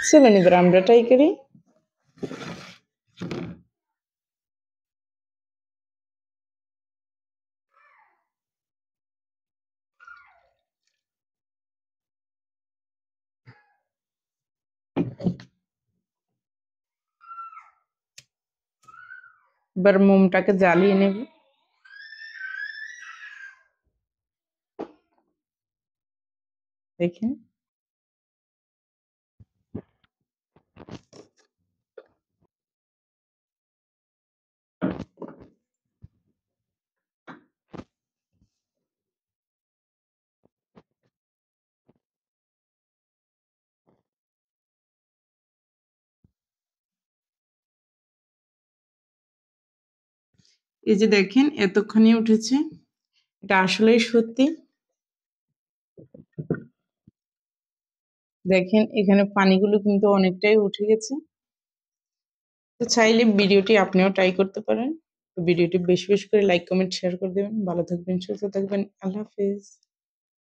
চলুন এবার আমরা ট্রাই করি। এবার মোমটাকে জ্বালিয়ে নেব। দেখেন এই যে দেখেন এতক্ষণে উঠেছে, এটা আসলেই সত্যি। দেখেন এখানে পানিগুলো কিন্তু অনেকটাই উঠে গেছে। তো চাইলে ভিডিওটি আপনিও ট্রাই করতে পারেন। তো ভিডিওটি বেশি বেশি করে লাইক কমেন্ট শেয়ার করে দেবেন। ভালো থাকবেন, সুস্থ থাকবেন। আল্লাহ হাফেজ।